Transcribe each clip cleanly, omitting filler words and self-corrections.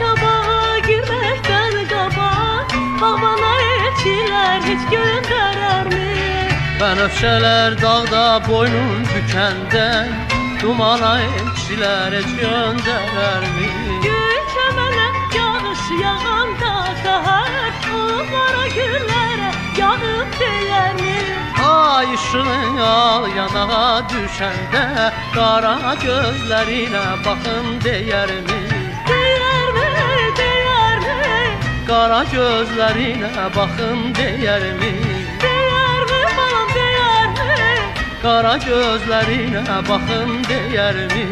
çabağa girmekten qabaq Bağbana elçilər heç göndərərmi? Bənövşələr dağda boynun bükəndə Dumana elçilər heç göndərərmi? Göyçəmənə yağış yağanda qəhər Onlara güllərə yağıb deyərmi? Ay işığın al yanağa düşəndə Qara gözlərinə baxın deyərmi? Deyərmi, deyərmi? Qara gözlərinə baxın deyərmi? Deyərmi, balam deyərmi? Qara gözlərinə baxın deyərmi?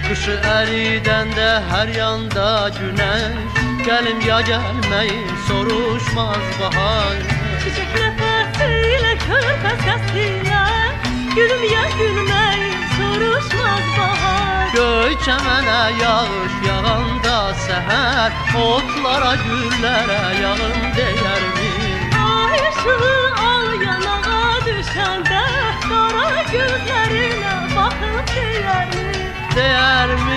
Qışı əridəndə hər yanda günəş Gəlim ya gəlməyin soruşmaz bahar Çiçək nəfəsiyle, körpə səsiyle Gülüm ya gülməyin soruşmaz bahar Göyçəmənə yağış yağanda səhər Otlara güllərə yağın deyərmi? Ay ışığı al yanağa düşəndə Qara gözlərinə baxıb deyərmi? Deyərmi?